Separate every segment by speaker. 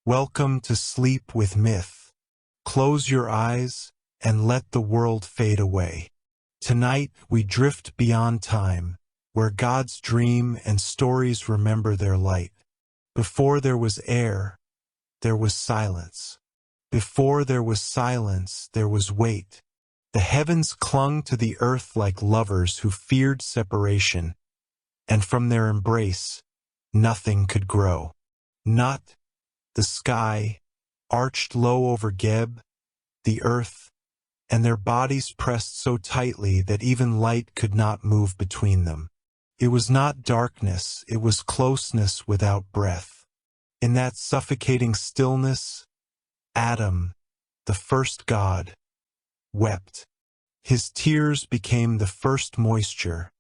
Speaker 1: Welcome to Sleep with Myth. Close your eyes and let the world fade away. Tonight we drift beyond time, where gods dream and stories remember their light. Before there was air, there was silence. Before there was silence, there was weight. The heavens clung to the earth like lovers who feared separation, and from their embrace, nothing could grow. Not the sky, arched low over Geb, the earth, and their bodies pressed so tightly that even light could not move between them. It was not darkness, it was closeness without breath. In that suffocating stillness, Adam, the first god, wept. His tears became the first moisture,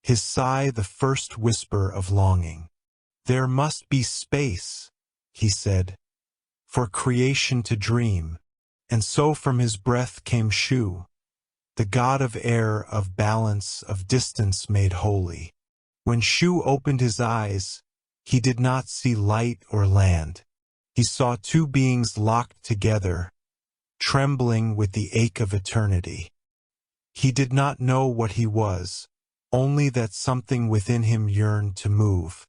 Speaker 1: his sigh the first whisper of longing. There must be space, he said, for creation to dream. And so from his breath came Shu, the god of air, of balance, of distance made holy. When Shu opened his eyes, he did not see light or land. He saw two beings locked together, trembling with the ache of eternity. He did not know what he was, only that something within him yearned to move.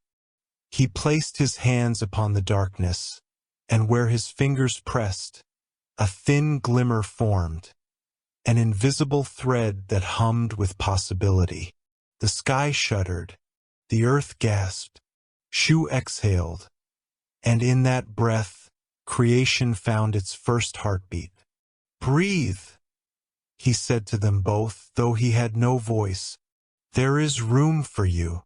Speaker 1: He placed his hands upon the darkness, and where his fingers pressed, a thin glimmer formed, an invisible thread that hummed with possibility. The sky shuddered, the earth gasped, Shu exhaled, and in that breath, creation found its first heartbeat. "Breathe," he said to them both, though he had no voice. "There is room for you."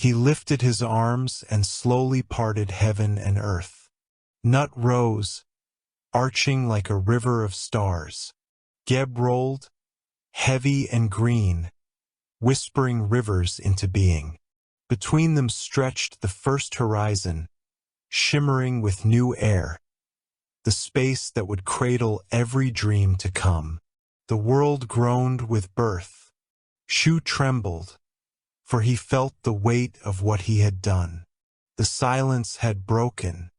Speaker 1: He lifted his arms and slowly parted heaven and earth. Nut rose, arching like a river of stars. Geb rolled, heavy and green, whispering rivers into being. Between them stretched the first horizon, shimmering with new air, the space that would cradle every dream to come. The world groaned with birth. Shu trembled, for he felt the weight of what he had done. The silence had broken.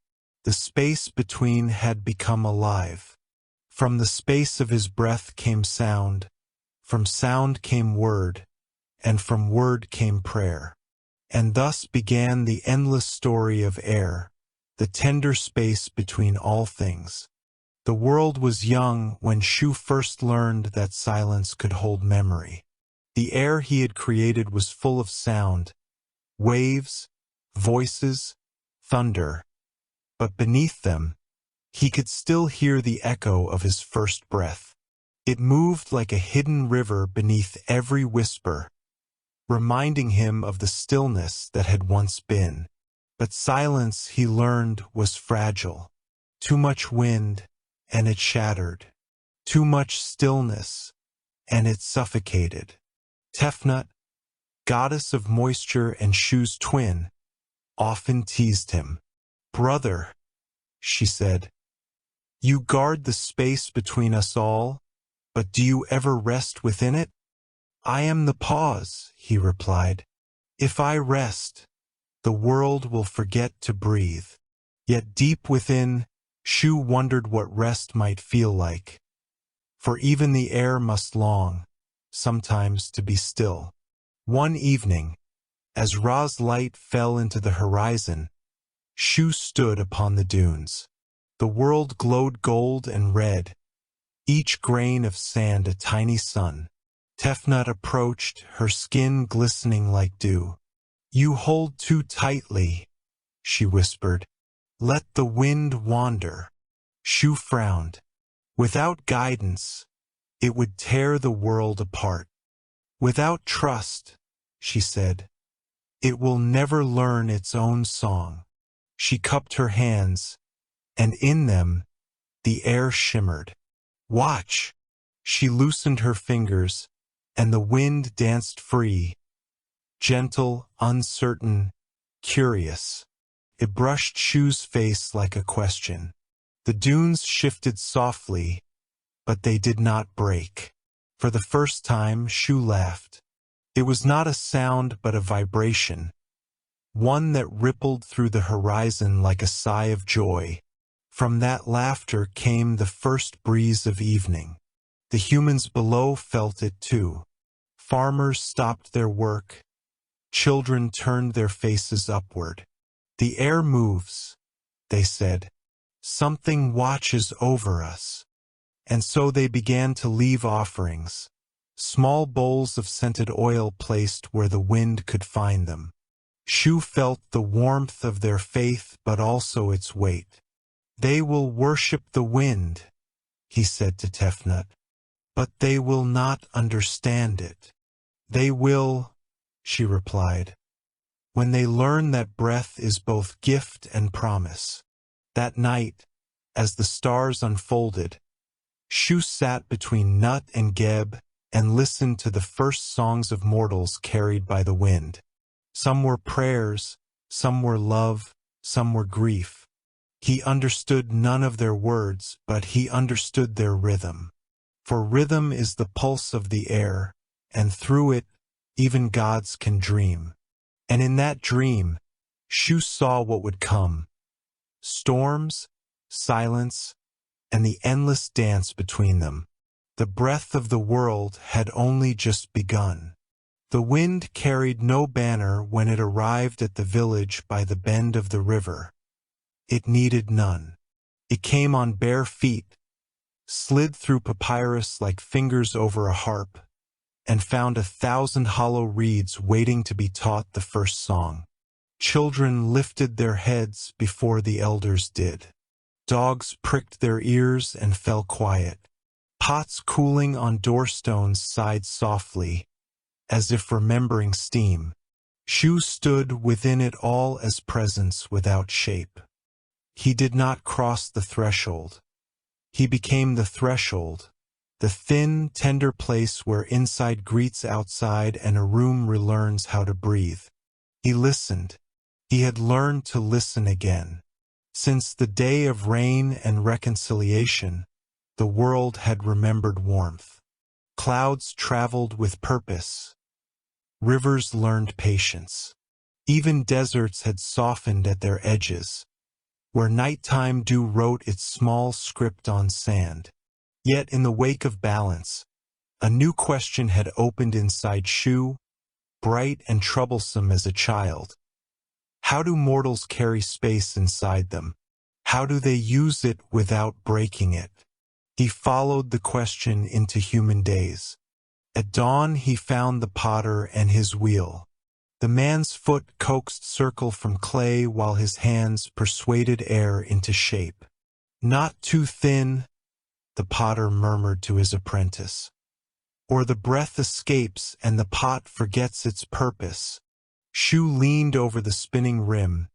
Speaker 1: The space between had become alive. From the space of his breath came sound, from sound came word, and from word came prayer. And thus began the endless story of air, the tender space between all things. The world was young when Shu first learned that silence could hold memory. The air he had created was full of sound, waves, voices, thunder. But beneath them, he could still hear the echo of his first breath. It moved like a hidden river beneath every whisper, reminding him of the stillness that had once been. But silence, he learned, was fragile. Too much wind, and it shattered. Too much stillness, and it suffocated. Tefnut, goddess of moisture and Shu's twin, often teased him. "Brother," she said, "you guard the space between us all, but do you ever rest within it?" "I am the pause," he replied. "If I rest, the world will forget to breathe." Yet deep within, Shu wondered what rest might feel like. For even the air must long, sometimes, to be still. One evening, as Ra's light fell into the horizon, Shu stood upon the dunes. The world glowed gold and red, each grain of sand a tiny sun. Tefnut approached, her skin glistening like dew. "You hold too tightly," she whispered. "Let the wind wander." Shu frowned. Without guidance, it would tear the world apart. "Without trust," she said, "it will never learn its own song." She cupped her hands, and in them, the air shimmered. "Watch!" She loosened her fingers, and the wind danced free, gentle, uncertain, curious. It brushed Shu's face like a question. The dunes shifted softly, but they did not break. For the first time, Shu laughed. It was not a sound but a vibration, one that rippled through the horizon like a sigh of joy. From that laughter came the first breeze of evening. The humans below felt it too. Farmers stopped their work. Children turned their faces upward. "The air moves," they said. "Something watches over us." And so they began to leave offerings, small bowls of scented oil placed where the wind could find them. Shu felt the warmth of their faith but also its weight. "They will worship the wind," he said to Tefnut, "but they will not understand it." "They will," she replied, "when they learn that breath is both gift and promise." That night, as the stars unfolded, Shu sat between Nut and Geb and listened to the first songs of mortals carried by the wind. Some were prayers, some were love, some were grief. He understood none of their words, but he understood their rhythm. For rhythm is the pulse of the air, and through it, even gods can dream. And in that dream, Shu saw what would come: storms, silence, and the endless dance between them. The breath of the world had only just begun. The wind carried no banner when it arrived at the village by the bend of the river. It needed none. It came on bare feet, slid through papyrus like fingers over a harp, and found 1,000 hollow reeds waiting to be taught the first song. Children lifted their heads before the elders did. Dogs pricked their ears and fell quiet. Pots cooling on doorstones sighed softly, as if remembering steam. Shu stood within it all as presence without shape. He did not cross the threshold. He became the threshold, the thin, tender place where inside greets outside and a room relearns how to breathe. He listened. He had learned to listen again. Since the day of rain and reconciliation, the world had remembered warmth. Clouds traveled with purpose. Rivers learned patience. Even deserts had softened at their edges, where nighttime dew wrote its small script on sand. Yet in the wake of balance, a new question had opened inside Shu, bright and troublesome as a child. How do mortals carry space inside them? How do they use it without breaking it? He followed the question into human days. At dawn he found the potter and his wheel. The man's foot coaxed circle from clay while his hands persuaded air into shape. "Not too thin," the potter murmured to his apprentice, "or the breath escapes and the pot forgets its purpose." Shu leaned over the spinning rim,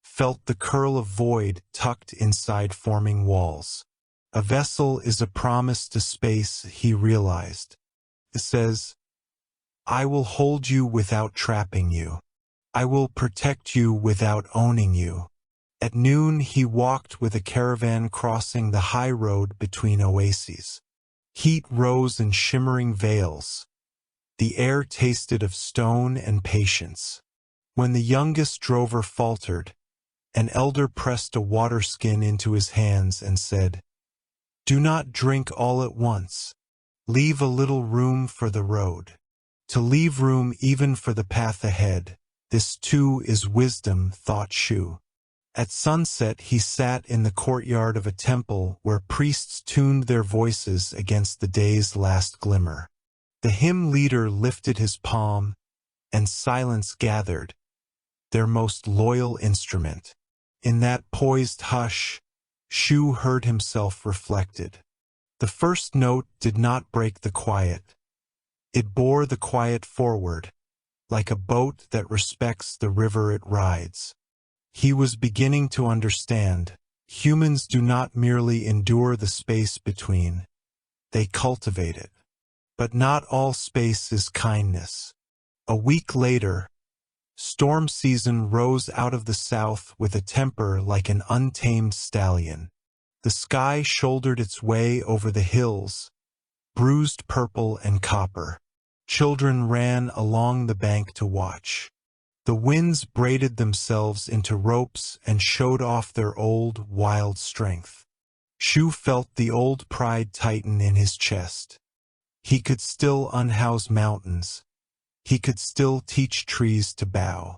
Speaker 1: felt the curl of void tucked inside forming walls. A vessel is a promise to space, he realized. It says, "I will hold you without trapping you. I will protect you without owning you." At noon he walked with a caravan crossing the high road between oases. Heat rose in shimmering veils. The air tasted of stone and patience. When the youngest drover faltered, an elder pressed a water skin into his hands and said, "Do not drink all at once. Leave a little room for the road." To leave room even for the path ahead, this too is wisdom, thought Shu. At sunset he sat in the courtyard of a temple where priests tuned their voices against the day's last glimmer. The hymn leader lifted his palm, and silence gathered, their most loyal instrument. In that poised hush, Shu heard himself reflected. The first note did not break the quiet. It bore the quiet forward, like a boat that respects the river it rides. He was beginning to understand. Humans do not merely endure the space between, they cultivate it. But not all space is kindness. A week later, storm season rose out of the south with a temper like an untamed stallion. The sky shouldered its way over the hills, bruised purple and copper. Children ran along the bank to watch. The winds braided themselves into ropes and showed off their old, wild strength. Shu felt the old pride tighten in his chest. He could still unhouse mountains. He could still teach trees to bow.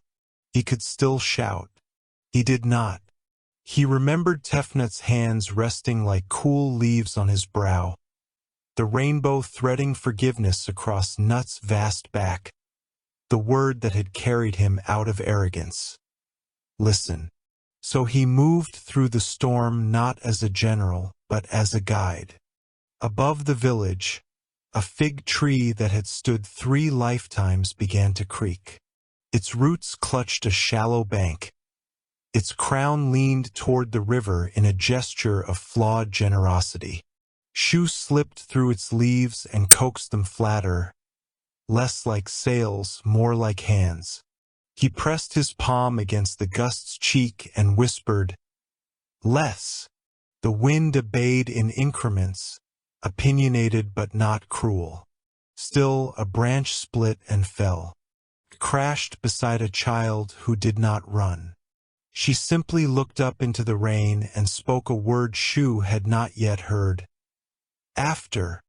Speaker 1: He could still shout. He did not. He remembered Tefnut's hands resting like cool leaves on his brow, the rainbow threading forgiveness across Nut's vast back, the word that had carried him out of arrogance. Listen. So he moved through the storm not as a general, but as a guide. Above the village, a fig tree that had stood 3 lifetimes began to creak. Its roots clutched a shallow bank. Its crown leaned toward the river in a gesture of flawed generosity. Shu slipped through its leaves and coaxed them flatter, less like sails, more like hands. He pressed his palm against the gust's cheek and whispered, "Less." The wind obeyed in increments, opinionated but not cruel. Still, a branch split and fell, crashed beside a child who did not run. She simply looked up into the rain and spoke a word Shu had not yet heard. After.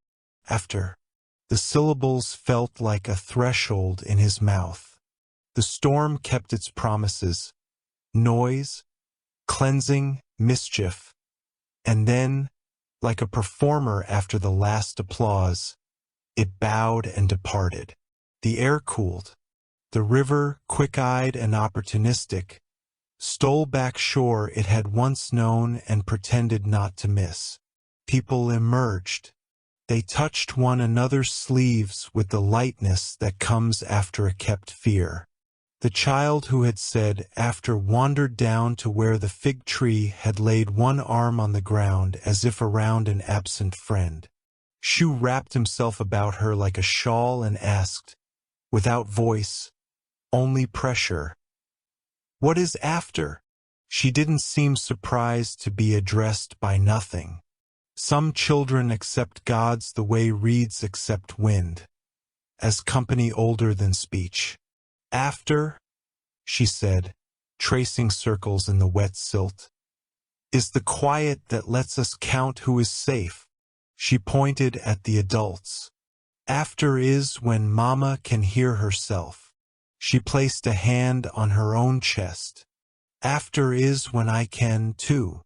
Speaker 1: The syllables felt like a threshold in his mouth. The storm kept its promises. Noise, cleansing, mischief. And then, like a performer after the last applause, it bowed and departed. The air cooled. The river, quick-eyed and opportunistic, stole back shore it had once known and pretended not to miss. People emerged. They touched one another's sleeves with the lightness that comes after a kept fear. The child who had said after wandered down to where the fig tree had laid one arm on the ground as if around an absent friend. Shu wrapped himself about her like a shawl and asked, without voice, only pressure, "What is after?" She didn't seem surprised to be addressed by nothing. Some children accept gods the way reeds accept wind, as company older than speech. After, she said, tracing circles in the wet silt, is the quiet that lets us count who is safe. She pointed at the adults. After is when Mama can hear herself. She placed a hand on her own chest. After is when I can, too.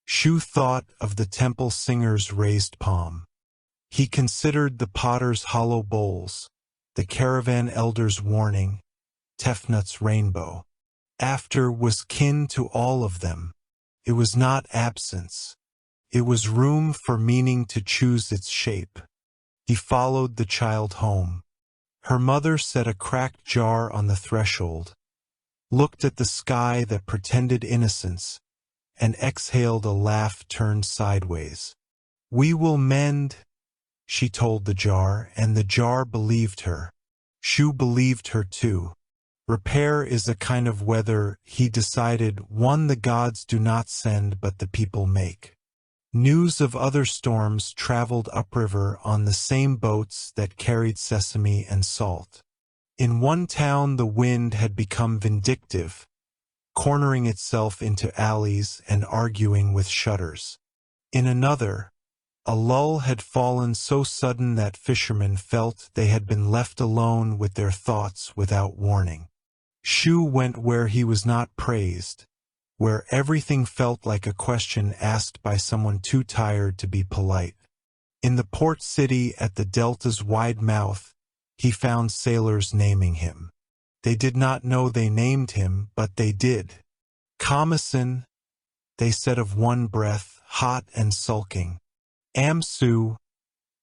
Speaker 1: Shu thought of the temple singer's raised palm. He considered the potter's hollow bowls, the caravan elder's warning, Tefnut's rainbow. After was kin to all of them. It was not absence. It was room for meaning to choose its shape. He followed the child home. Her mother set a cracked jar on the threshold, looked at the sky that pretended innocence, and exhaled a laugh turned sideways. "We will mend," she told the jar, and the jar believed her. Shu believed her too. Repair is a kind of weather, he decided, one the gods do not send but the people make. News of other storms traveled upriver on the same boats that carried sesame and salt. In one town the wind had become vindictive, cornering itself into alleys and arguing with shutters. In another, a lull had fallen so sudden that fishermen felt they had been left alone with their thoughts without warning. Shu went where he was not praised, where everything felt like a question asked by someone too tired to be polite. In the port city at the delta's wide mouth, he found sailors naming him. They did not know they named him, but they did. Kamasin, they said of one breath, hot and sulking. Amsu,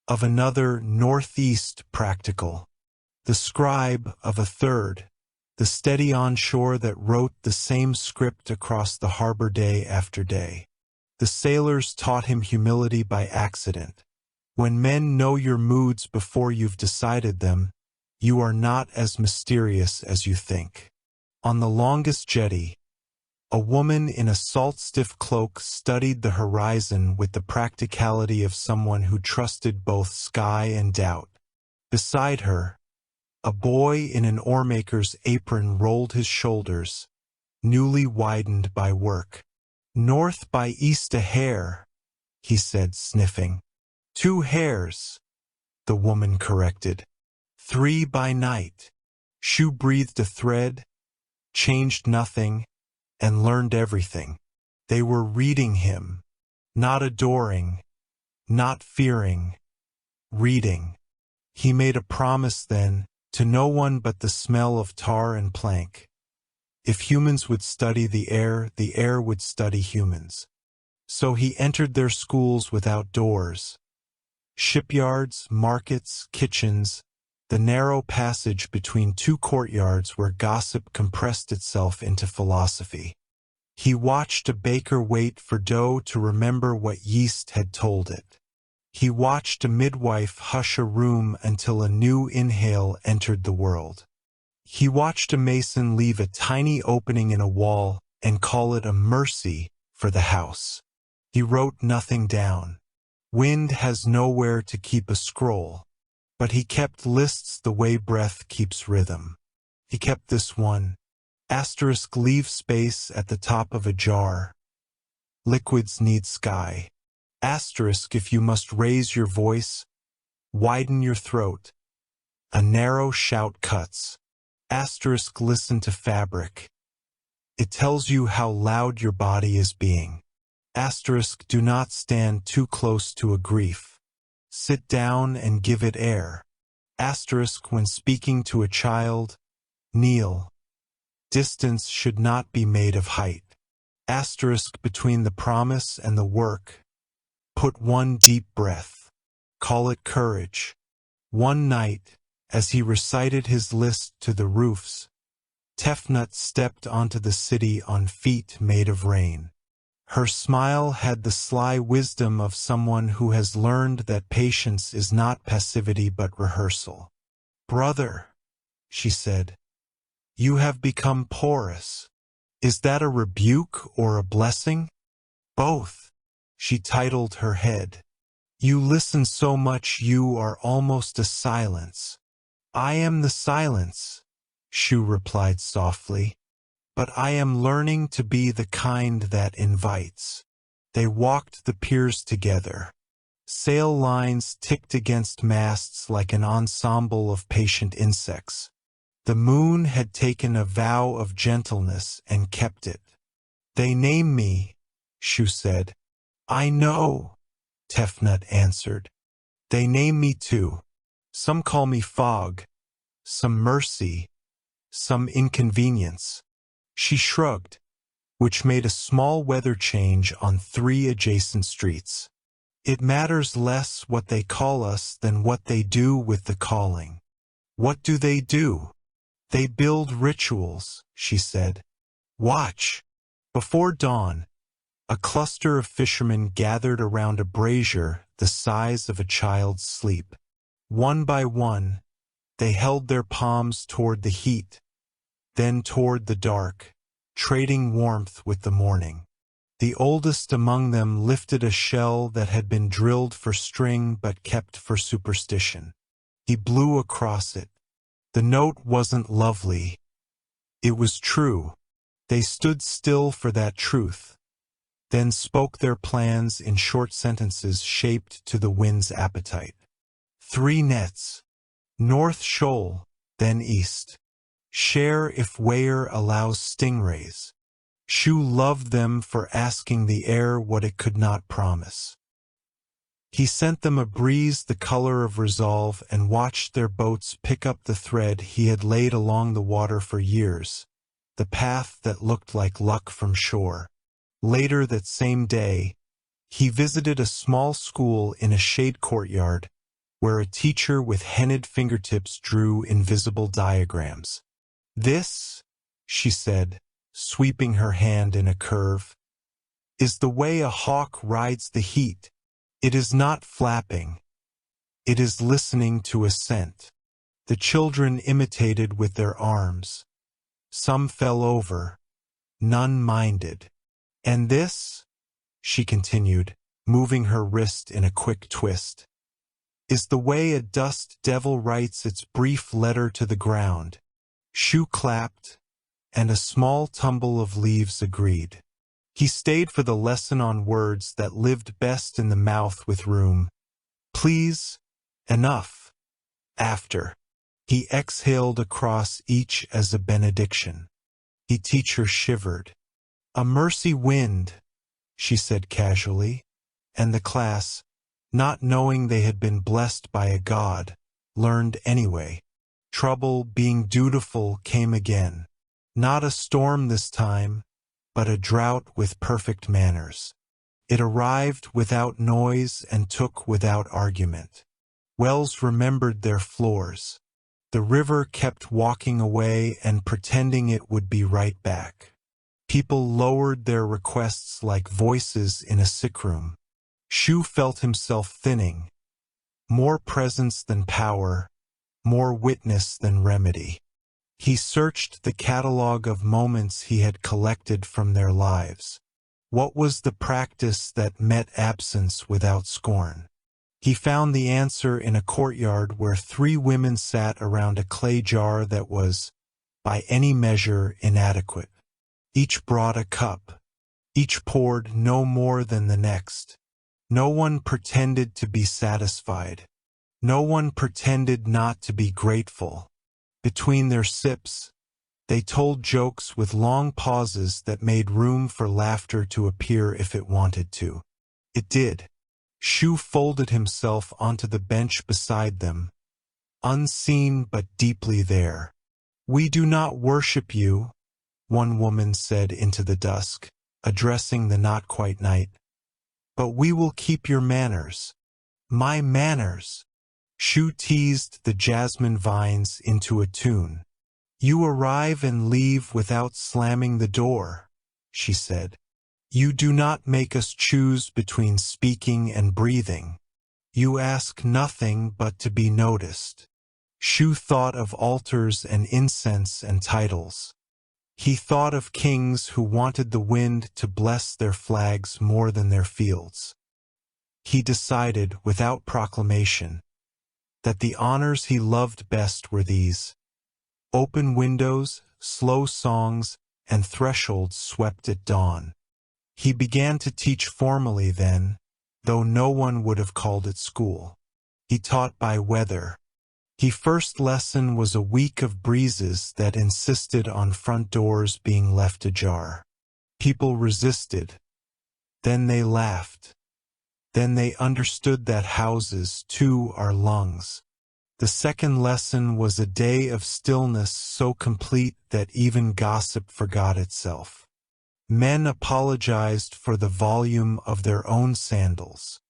Speaker 1: of another, northeast practical. The scribe of a third, the steady onshore that wrote the same script across the harbor day after day. The sailors taught him humility by accident. When men know your moods before you've decided them, you are not as mysterious as you think. On the longest jetty, a woman in a salt-stiff cloak studied the horizon with the practicality of someone who trusted both sky and doubt. Beside her, A boy in an oarmaker's apron rolled his shoulders, newly widened by work. "North by east a hare," he said, sniffing. "2 hares," the woman corrected. "3 by night." Shu breathed a thread, changed nothing, and learned everything. They were reading him, not adoring, not fearing, reading. He made a promise then, to no one but the smell of tar and plank. If humans would study the air would study humans. So he entered their schools without doors. Shipyards, markets, kitchens, the narrow passage between 2 courtyards where gossip compressed itself into philosophy. He watched a baker wait for dough to remember what yeast had told it. He watched a midwife hush a room until a new inhale entered the world. He watched a mason leave a tiny opening in a wall and call it a mercy for the house. He wrote nothing down. Wind has nowhere to keep a scroll. But he kept lists the way breath keeps rhythm. He kept this one. * leave space at the top of a jar. Liquids need sky. * if you must raise your voice, widen your throat. A narrow shout cuts. * listen to fabric. It tells you how loud your body is being. * do not stand too close to a grief. Sit down and give it air. * when speaking to a child, kneel. Distance should not be made of height. * between the promise and the work, put one deep breath. Call it courage. One night, as he recited his list to the roofs, Tefnut stepped onto the city on feet made of rain. Her smile had the sly wisdom of someone who has learned that patience is not passivity but rehearsal. "Brother," she said, "you have become porous. Is that a rebuke or a blessing?" "Both." She titled her head. "You listen so much you are almost a silence." "I am the silence," Shu replied softly. "But I am learning to be the kind that invites." They walked the piers together. Sail lines ticked against masts like an ensemble of patient insects. The moon had taken a vow of gentleness and kept it. "They name me," Shu said. "I know," Tefnut answered. "They name me too. Some call me Fog, some Mercy, some Inconvenience." She shrugged, which made a small weather change on 3 adjacent streets. "It matters less what they call us than what they do with the calling." "What do they do?" "They build rituals," she said. "Watch." Before dawn, a cluster of fishermen gathered around a brazier the size of a child's sleep. One by one, they held their palms toward the heat, then toward the dark, trading warmth with the morning. The oldest among them lifted a shell that had been drilled for string but kept for superstition. He blew across it. The note wasn't lovely. It was true. They stood still for that truth, then spoke their plans in short sentences shaped to the wind's appetite. 3 nets. North shoal, then east. Share if Weir allows stingrays. Shu loved them for asking the air what it could not promise. He sent them a breeze the color of resolve and watched their boats pick up the thread he had laid along the water for years, the path that looked like luck from shore. Later that same day, he visited a small school in a shade courtyard where a teacher with henned fingertips drew invisible diagrams. "This," she said, sweeping her hand in a curve, "is the way a hawk rides the heat. It is not flapping. It is listening to a scent." The children imitated with their arms. Some fell over. None minded. "And this," she continued, moving her wrist in a quick twist, is the way a dust devil writes its brief letter to the ground. Shu clapped, and a small tumble of leaves agreed. He stayed for the lesson on words that lived best in the mouth with room. Please, enough. After. He exhaled across each as a benediction. The teacher shivered. A mercy wind, she said casually, and the class, not knowing they had been blessed by a god, learned anyway. Trouble, being dutiful, came again. Not a storm this time, but a drought with perfect manners. It arrived without noise and took without argument. Wells remembered their floors. The river kept walking away and pretending it would be right back. People lowered their requests like voices in a sickroom. Shu felt himself thinning. More presence than power, more witness than remedy. He searched the catalogue of moments he had collected from their lives. What was the practice that met absence without scorn? He found the answer in a courtyard where 3 women sat around a clay jar that was, by any measure, inadequate. Each brought a cup. Each poured no more than the next. No one pretended to be satisfied. No one pretended not to be grateful. Between their sips, they told jokes with long pauses that made room for laughter to appear if it wanted to. It did. Shu folded himself onto the bench beside them, unseen but deeply there. We do not worship you, one woman said into the dusk, addressing the not-quite night. But we will keep your manners. My manners. Shu teased the jasmine vines into a tune. You arrive and leave without slamming the door, she said. You do not make us choose between speaking and breathing. You ask nothing but to be noticed. Shu thought of altars and incense and titles. He thought of kings who wanted the wind to bless their flags more than their fields. He decided, without proclamation, that the honors he loved best were these: open windows, slow songs, and thresholds swept at dawn. He began to teach formally then, though no one would have called it school. He taught by weather. His first lesson was a week of breezes that insisted on front doors being left ajar. People resisted. Then they laughed. Then they understood that houses, too, are lungs. The second lesson was a day of stillness so complete that even gossip forgot itself. Men apologized for the volume of their own sandals.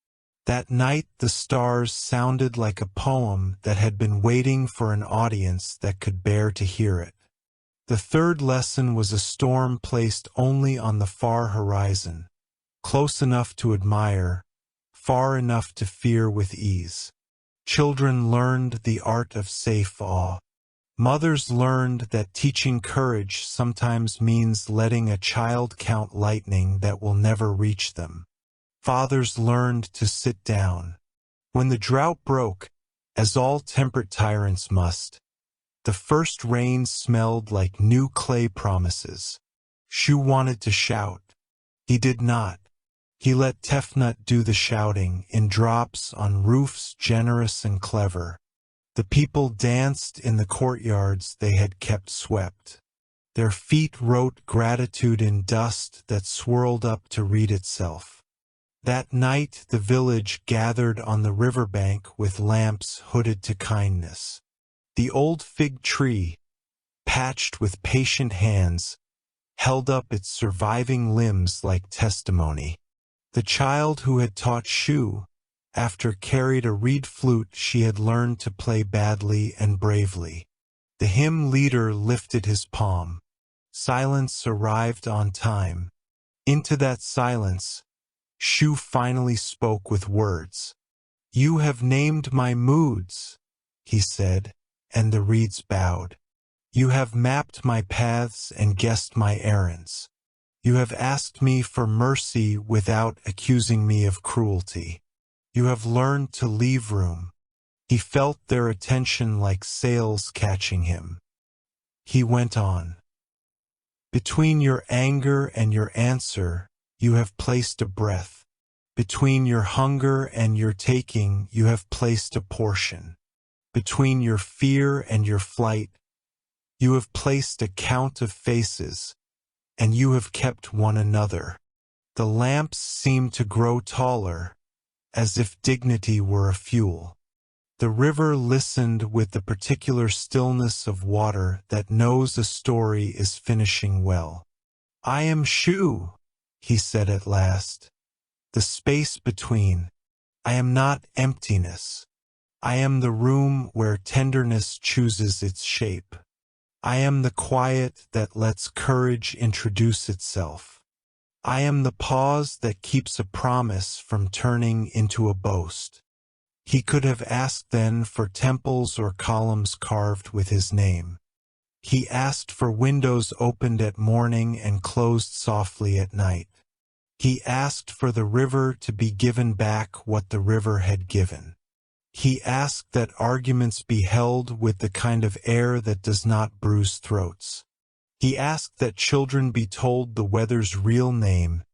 Speaker 1: That night the stars sounded like a poem that had been waiting for an audience that could bear to hear it. The third lesson was a storm placed only on the far horizon, close enough to admire, far enough to fear with ease. Children learned the art of safe awe. Mothers learned that teaching courage sometimes means letting a child count lightning that will never reach them. Fathers learned to sit down. When the drought broke, as all temperate tyrants must, the first rain smelled like new clay promises. Shu wanted to shout. He did not. He let Tefnut do the shouting in drops on roofs generous and clever. The people danced in the courtyards they had kept swept. Their feet wrote gratitude in dust that swirled up to read itself. That night the village gathered on the riverbank with lamps hooded to kindness. The old fig tree, patched with patient hands, held up its surviving limbs like testimony. The child who had taught Shu, after carried a reed flute she had learned to play badly and bravely. The hymn leader lifted his palm. Silence arrived on time. Into that silence, Shu finally spoke with words. You have named my moods, he said, and the reeds bowed. You have mapped my paths and guessed my errands. You have asked me for mercy without accusing me of cruelty. You have learned to leave room. He felt their attention like sails catching him. He went on. Between your anger and your answer, you have placed a breath. Between your hunger and your taking, you have placed a portion. Between your fear and your flight, you have placed a count of faces, and you have kept one another. The lamps seemed to grow taller, as if dignity were a fuel. The river listened with the particular stillness of water that knows a story is finishing well. I am Shu, he said at last. The space between. I am not emptiness. I am the room where tenderness chooses its shape. I am the quiet that lets courage introduce itself. I am the pause that keeps a promise from turning into a boast. He could have asked then for temples or columns carved with his name. He asked for windows opened at morning and closed softly at night. He asked for the river to be given back what the river had given. He asked that arguments be held with the kind of air that does not bruise throats. He asked that children be told the weather's real name,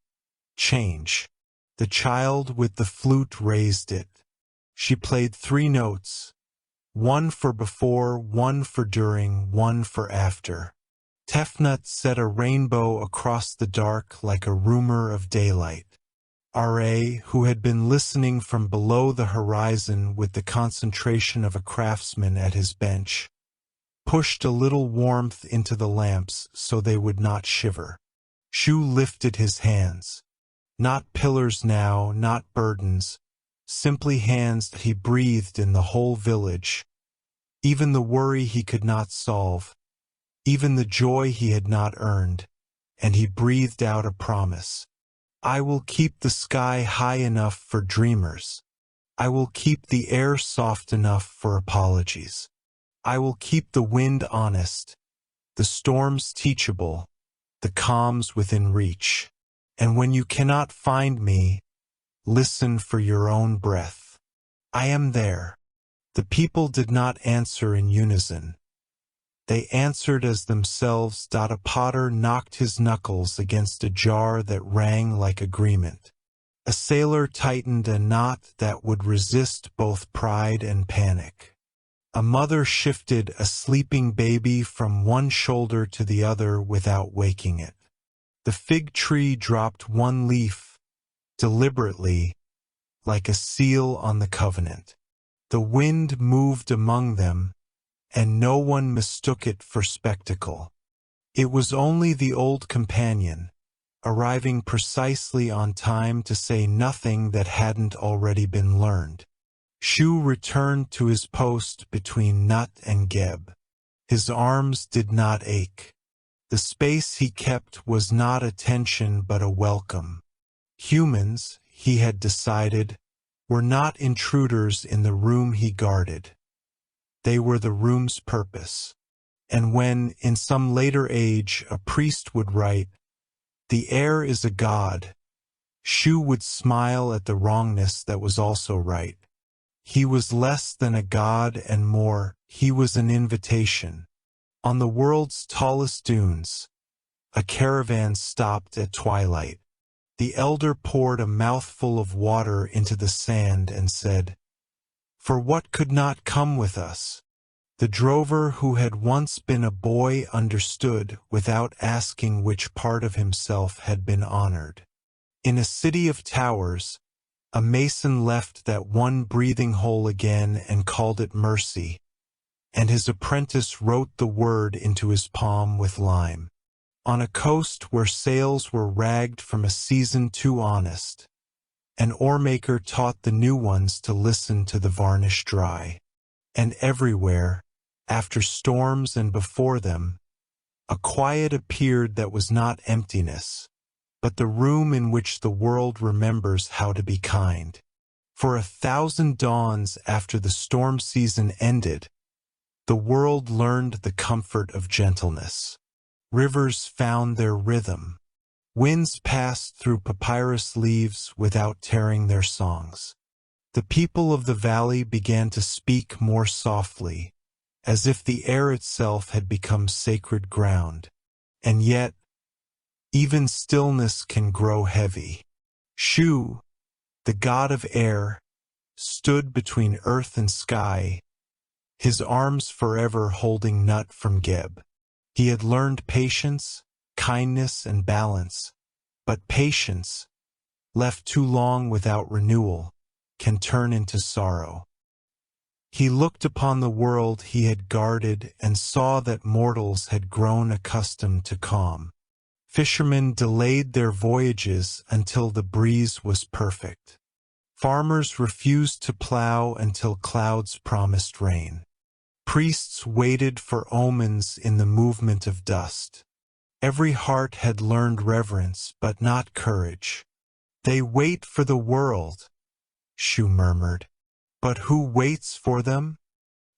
Speaker 1: change. The child with the flute raised it. She played 3 notes, one for before, one for during, one for after. Tefnut set a rainbow across the dark like a rumor of daylight. R.A., who had been listening from below the horizon with the concentration of a craftsman at his bench, pushed a little warmth into the lamps so they would not shiver. Shu lifted his hands. Not pillars now, not burdens, simply hands that he breathed in the whole village. Even the worry he could not solve, even the joy he had not earned, and he breathed out a promise. I will keep the sky high enough for dreamers. I will keep the air soft enough for apologies. I will keep the wind honest, the storms teachable, the calms within reach. And when you cannot find me, listen for your own breath. I am there. The people did not answer in unison. They answered as themselves. A potter knocked his knuckles against a jar that rang like agreement. A sailor tightened a knot that would resist both pride and panic. A mother shifted a sleeping baby from one shoulder to the other without waking it. The fig tree dropped one leaf, deliberately, like a seal on the covenant. The wind moved among them, and no one mistook it for spectacle. It was only the old companion, arriving precisely on time to say nothing that hadn't already been learned. Shu returned to his post between Nut and Geb. His arms did not ache. The space he kept was not attention but a welcome. Humans, he had decided, were not intruders in the room he guarded. They were the room's purpose. And when, in some later age, a priest would write, "The air is a god," Shu would smile at the wrongness that was also right. He was less than a god and more, he was an invitation. On the world's tallest dunes, a caravan stopped at twilight. The elder poured a mouthful of water into the sand and said, "For what could not come with us?" The drover who had once been a boy understood without asking which part of himself had been honored. In a city of towers, a mason left that one breathing hole again and called it mercy, and his apprentice wrote the word into his palm with lime. On a coast where sails were ragged from a season too honest, an oarmaker taught the new ones to listen to the varnish dry. And everywhere, after storms and before them, a quiet appeared that was not emptiness, but the room in which the world remembers how to be kind. For 1,000 dawns after the storm season ended, the world learned the comfort of gentleness. Rivers found their rhythm. Winds passed through papyrus leaves without tearing their songs. The people of the valley began to speak more softly, as if the air itself had become sacred ground. And yet, even stillness can grow heavy. Shu, the god of air, stood between earth and sky, his arms forever holding Nut from Geb. He had learned patience, kindness, and balance, but patience, left too long without renewal, can turn into sorrow. He looked upon the world he had guarded and saw that mortals had grown accustomed to calm. Fishermen delayed their voyages until the breeze was perfect. Farmers refused to plow until clouds promised rain. Priests waited for omens in the movement of dust. Every heart had learned reverence, but not courage. They wait for the world, Shu murmured. But who waits for them?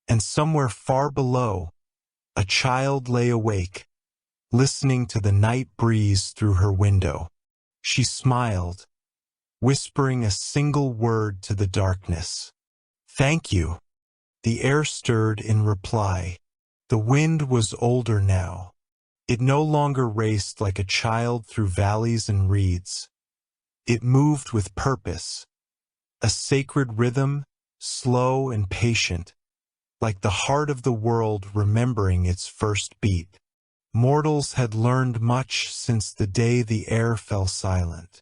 Speaker 1: And somewhere far below, a child lay awake, listening to the night breeze through her window. She smiled, whispering a single word to the darkness. "Thank you." The air stirred in reply. The wind was older now. It no longer raced like a child through valleys and reeds. It moved with purpose, a sacred rhythm, slow and patient, like the heart of the world remembering its first beat. Mortals had learned much since the day the air fell silent.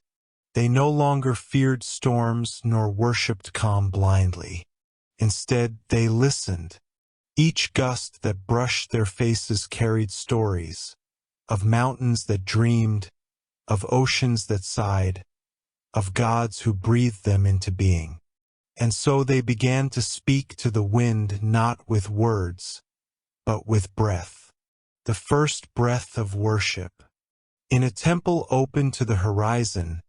Speaker 1: They no longer feared storms nor worshipped calm blindly. Instead, they listened. Each gust that brushed their faces carried stories, of mountains that dreamed, of oceans that sighed, of gods who breathed them into being. And so they began to speak to the wind not with words, but with breath. The first breath of worship. In a temple open to the horizon,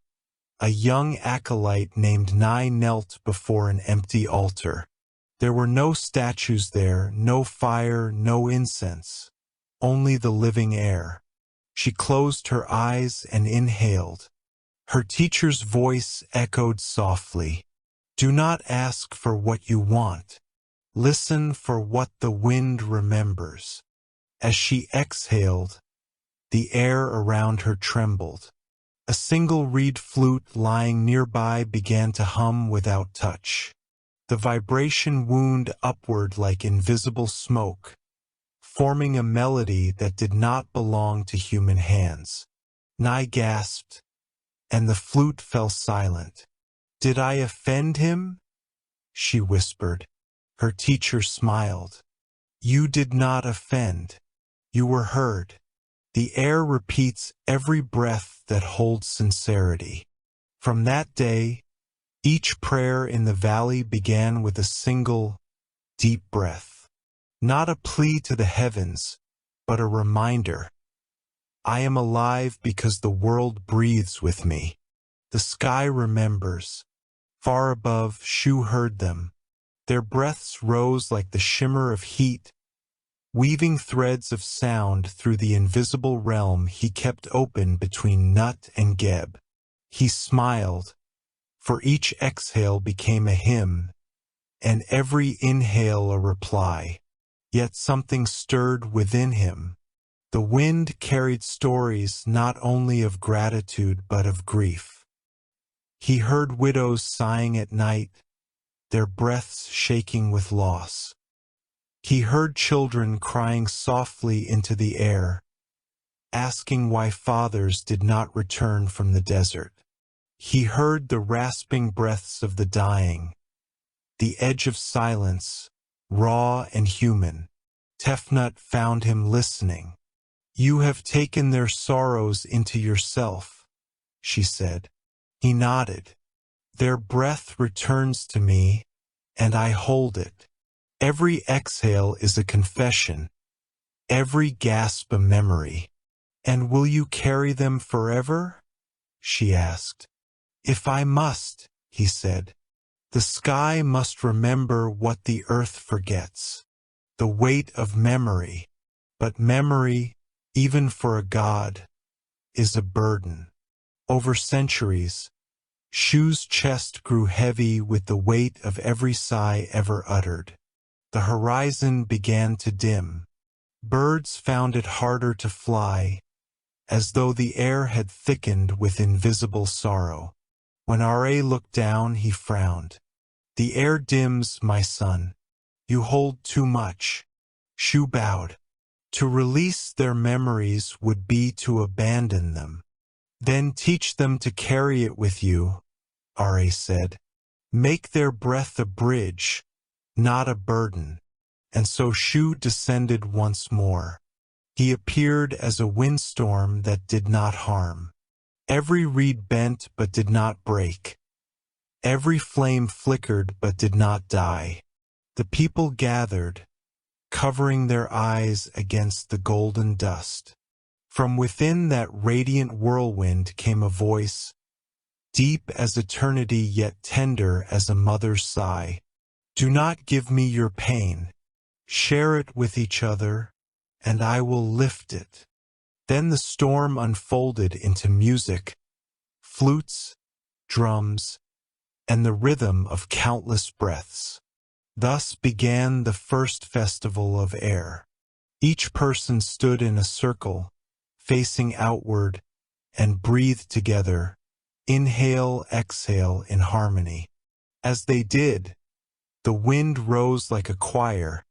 Speaker 1: a young acolyte named Nile knelt before an empty altar. There were no statues there, no fire, no incense, only the living air. She closed her eyes and inhaled. Her teacher's voice echoed softly. "Do not ask for what you want. Listen for what the wind remembers." As she exhaled, the air around her trembled. A single reed flute lying nearby began to hum without touch. The vibration wound upward like invisible smoke, forming a melody that did not belong to human hands. Nai gasped, and the flute fell silent. "Did I offend him?" she whispered. Her teacher smiled. "You did not offend. You were heard." The air repeats every breath that holds sincerity. From that day, each prayer in the valley began with a single, deep breath. Not a plea to the heavens, but a reminder. I am alive because the world breathes with me. The sky remembers. Far above, Shu heard them. Their breaths rose like the shimmer of heat, weaving threads of sound through the invisible realm he kept open between Nut and Geb. He smiled, for each exhale became a hymn, and every inhale a reply. Yet something stirred within him. The wind carried stories not only of gratitude but of grief. He heard widows sighing at night, their breaths shaking with loss. He heard children crying softly into the air, asking why fathers did not return from the desert. He heard the rasping breaths of the dying, the edge of silence, raw and human. Tefnut found him listening. "You have taken their sorrows into yourself," she said. He nodded. "Their breath returns to me, and I hold it. Every exhale is a confession, every gasp a memory." "And will you carry them forever?" she asked. "If I must," he said. "The sky must remember what the earth forgets, the weight of memory. But memory, even for a god, is a burden. Over centuries, Shu's chest grew heavy with the weight of every sigh ever uttered. The horizon began to dim. Birds found it harder to fly, as though the air had thickened with invisible sorrow. When R.A. looked down, he frowned. The air dims, my son. You hold too much. Shu bowed. To release their memories would be to abandon them. Then teach them to carry it with you, R.A. said. Make their breath a bridge, not a burden. And so Shu descended once more. He appeared as a windstorm that did not harm. Every reed bent but did not break. Every flame flickered but did not die. The people gathered, covering their eyes against the golden dust. From within that radiant whirlwind came a voice, deep as eternity yet tender as a mother's sigh. Do not give me your pain. Share it with each other, and I will lift it. Then the storm unfolded into music, flutes, drums, and the rhythm of countless breaths. Thus began the first festival of air. Each person stood in a circle, facing outward, and breathed together, inhale, exhale in harmony. As they did, the wind rose like a choir,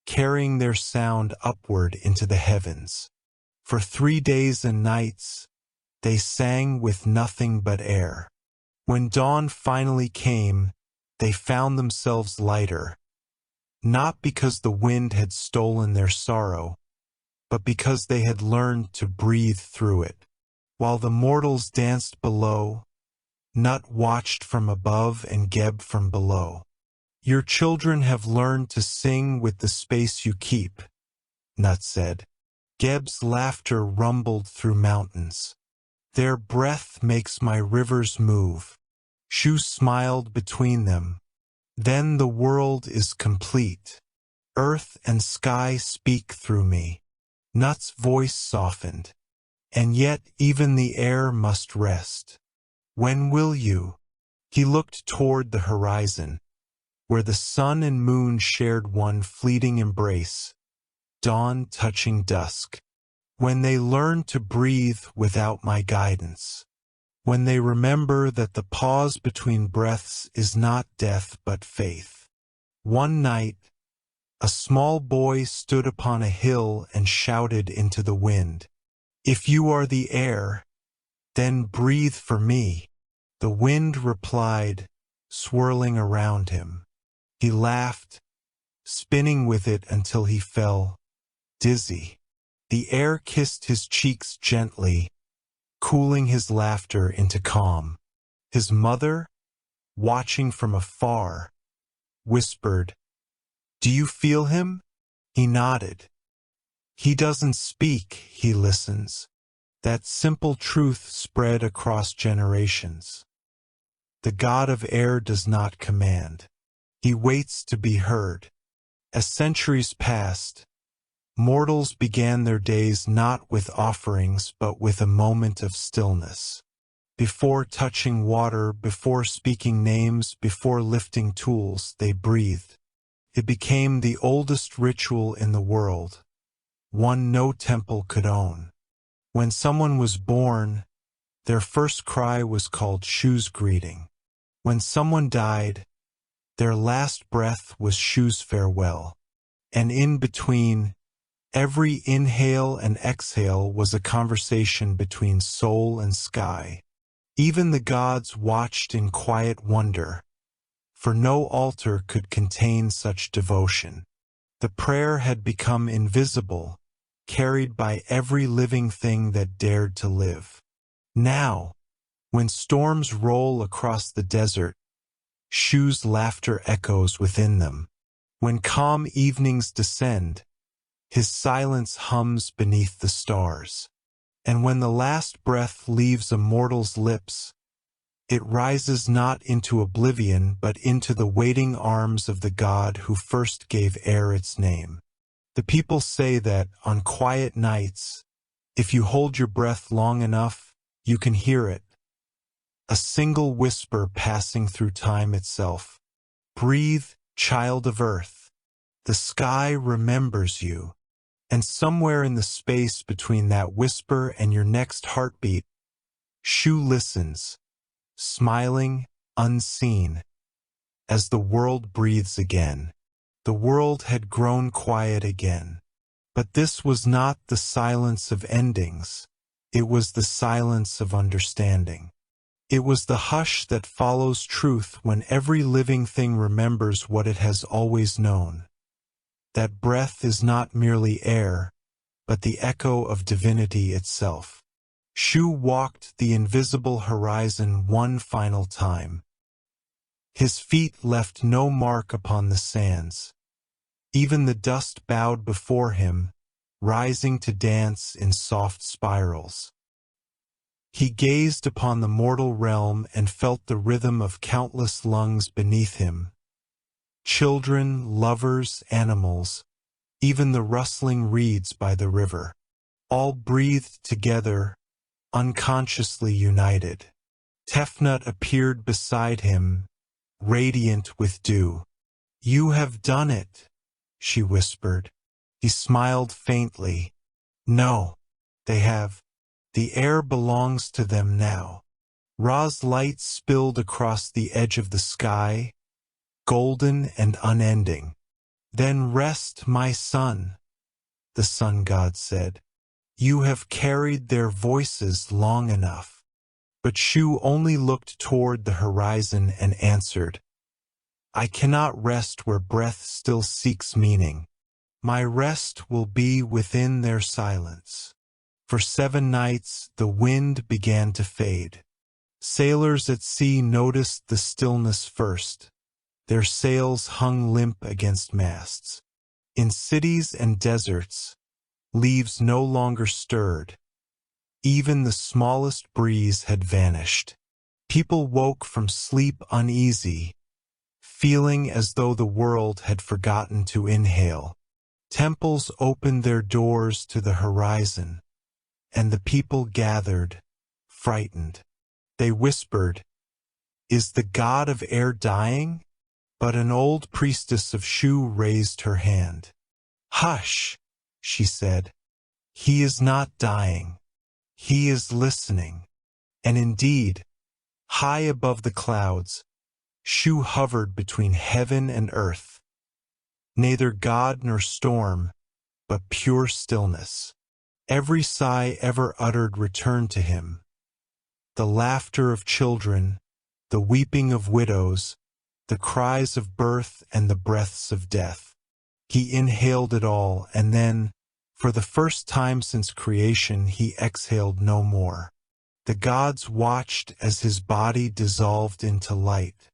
Speaker 1: carrying their sound upward into the heavens. For 3 days and nights, they sang with nothing but air. When dawn finally came, they found themselves lighter, not because the wind had stolen their sorrow, but because they had learned to breathe through it. While the mortals danced below, Nut watched from above and Geb from below. Your children have learned to sing with the space you keep, Nut said. Geb's laughter rumbled through mountains. Their breath makes my rivers move. Shu smiled between them. Then the world is complete. Earth and sky speak through me. Nut's voice softened. And yet even the air must rest. When will you? He looked toward the horizon, where the sun and moon shared one fleeting embrace, dawn touching dusk. When they learn to breathe without my guidance. When they remember that the pause between breaths is not death but faith. One night, a small boy stood upon a hill and shouted into the wind, If you are the air, then breathe for me. The wind replied, swirling around him. He laughed, spinning with it until he fell, dizzy. The air kissed his cheeks gently, cooling his laughter into calm. His mother, watching from afar, whispered, Do you feel him? He nodded. He doesn't speak, he listens. That simple truth spread across generations. The God of air does not command. He waits to be heard. As centuries passed, mortals began their days not with offerings but with a moment of stillness. Before touching water, before speaking names, before lifting tools, they breathed. It became the oldest ritual in the world, one no temple could own. When someone was born, their first cry was called Shu's greeting. When someone died, their last breath was Shu's farewell. And in between, every inhale and exhale was a conversation between soul and sky. Even the gods watched in quiet wonder, for no altar could contain such devotion. The prayer had become invisible, carried by every living thing that dared to live. Now, when storms roll across the desert, Shu's laughter echoes within them. When calm evenings descend, his silence hums beneath the stars. And when the last breath leaves a mortal's lips, it rises not into oblivion but into the waiting arms of the God who first gave air its name. The people say that, on quiet nights, if you hold your breath long enough, you can hear it, a single whisper passing through time itself. Breathe, child of earth. The sky remembers you. And somewhere in the space between that whisper and your next heartbeat, Shu listens, smiling, unseen, as the world breathes again. The world had grown quiet again. But this was not the silence of endings. It was the silence of understanding. It was the hush that follows truth when every living thing remembers what it has always known. That breath is not merely air, but the echo of divinity itself. Shu walked the invisible horizon one final time. His feet left no mark upon the sands. Even the dust bowed before him, rising to dance in soft spirals. He gazed upon the mortal realm and felt the rhythm of countless lungs beneath him. Children, lovers, animals, even the rustling reeds by the river, all breathed together, unconsciously united. Tefnut appeared beside him, radiant with dew. "You have done it," she whispered. He smiled faintly. "No, they have. The air belongs to them now." Ra's light spilled across the edge of the sky, golden and unending. "Then rest, my son," the sun god said. "You have carried their voices long enough." But Shu only looked toward the horizon and answered, "I cannot rest where breath still seeks meaning. My rest will be within their silence." For 7 nights the wind began to fade. Sailors at sea noticed the stillness first. Their sails hung limp against masts. In cities and deserts, leaves no longer stirred. Even the smallest breeze had vanished. People woke from sleep uneasy, feeling as though the world had forgotten to inhale. Temples opened their doors to the horizon, and the people gathered, frightened. They whispered, "Is the god of air dying?" But an old priestess of Shu raised her hand. "Hush," she said. "He is not dying. He is listening." And indeed, high above the clouds, Shu hovered between heaven and earth. Neither god nor storm, but pure stillness. Every sigh ever uttered returned to him. The laughter of children, the weeping of widows, the cries of birth and the breaths of death. He inhaled it all, and then, for the first time since creation, he exhaled no more. The gods watched as his body dissolved into light.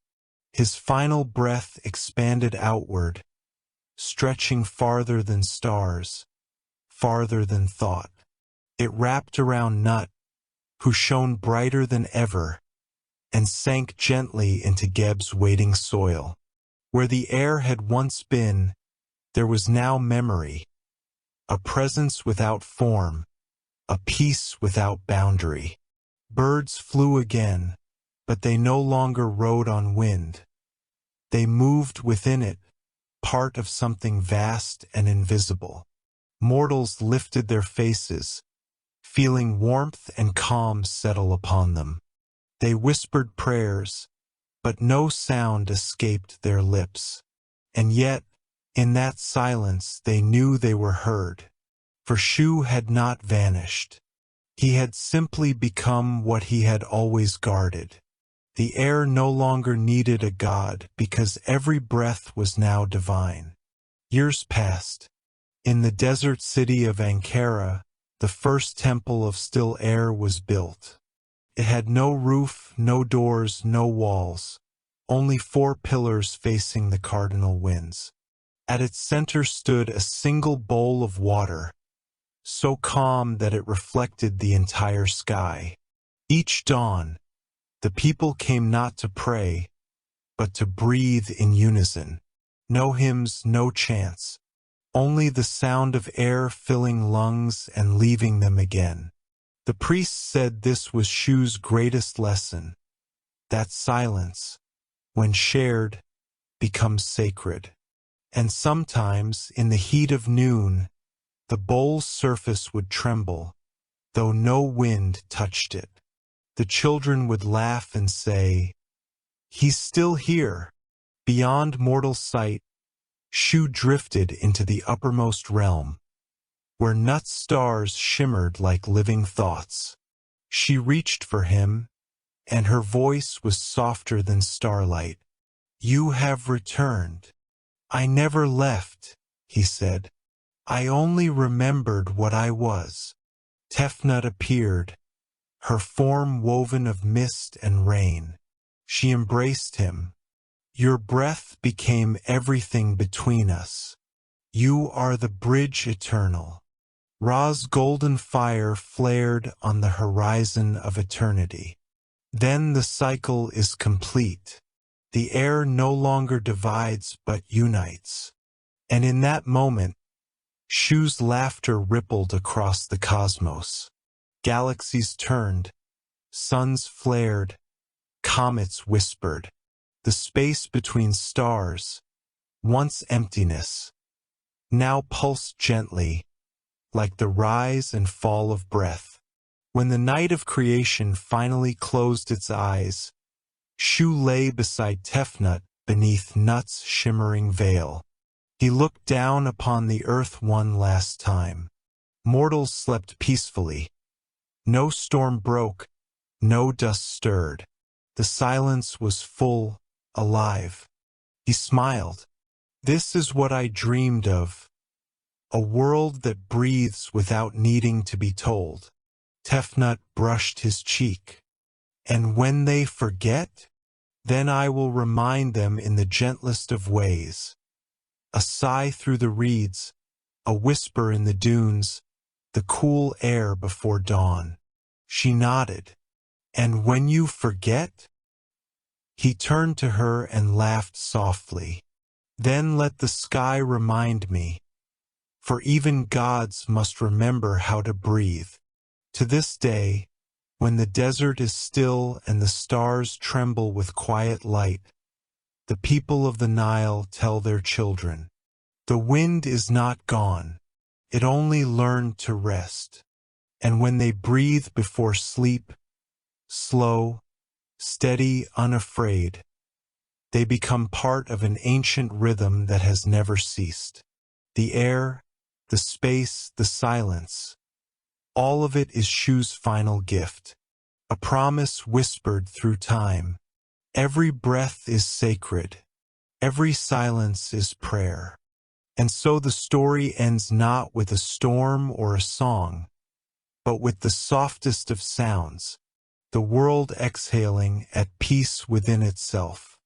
Speaker 1: His final breath expanded outward, stretching farther than stars, farther than thought. It wrapped around Nut, who shone brighter than ever, and sank gently into Geb's waiting soil. Where the air had once been, there was now memory, a presence without form, a peace without boundary. Birds flew again, but they no longer rode on wind. They moved within it, part of something vast and invisible. Mortals lifted their faces, feeling warmth and calm settle upon them. They whispered prayers, but no sound escaped their lips. And yet, in that silence they knew they were heard. For Shu had not vanished. He had simply become what he had always guarded. The air no longer needed a god because every breath was now divine. Years passed. In the desert city of Ankara, the first temple of still air was built. It had no roof, no doors, no walls, only 4 pillars facing the cardinal winds. At its center stood a single bowl of water, so calm that it reflected the entire sky. Each dawn, the people came not to pray, but to breathe in unison. No hymns, no chants, only the sound of air filling lungs and leaving them again. The priests said this was Shu's greatest lesson. That silence, when shared, becomes sacred. And sometimes, in the heat of noon, the bowl's surface would tremble, though no wind touched it. The children would laugh and say, "He's still here." Beyond mortal sight, Shu drifted into the uppermost realm, where nut stars shimmered like living thoughts. She reached for him, and her voice was softer than starlight. "You have returned." "I never left," he said. "I only remembered what I was." Tefnut appeared, her form woven of mist and rain. She embraced him. "Your breath became everything between us. You are the bridge eternal." Ra's golden fire flared on the horizon of eternity. Then the cycle is complete. The air no longer divides but unites. And in that moment, Shu's laughter rippled across the cosmos. Galaxies turned, suns flared, comets whispered. The space between stars, once emptiness, now pulsed gently, like the rise and fall of breath. When the night of creation finally closed its eyes, Shu lay beside Tefnut beneath Nut's shimmering veil. He looked down upon the earth one last time. Mortals slept peacefully. No storm broke, no dust stirred. The silence was full, alive. He smiled. "This is what I dreamed of. A world that breathes without needing to be told." Tefnut brushed his cheek. "And when they forget, then I will remind them in the gentlest of ways. A sigh through the reeds, a whisper in the dunes, the cool air before dawn." She nodded. "And when you forget?" He turned to her and laughed softly. "Then let the sky remind me, for even gods must remember how to breathe." To this day, when the desert is still and the stars tremble with quiet light, the people of the Nile tell their children, "The wind is not gone, it only learned to rest." And when they breathe before sleep, slow, steady, unafraid, they become part of an ancient rhythm that has never ceased. The air, the space, the silence, all of it is Shu's final gift, a promise whispered through time. Every breath is sacred, every silence is prayer. And so the story ends not with a storm or a song, but with the softest of sounds, the world exhaling at peace within itself.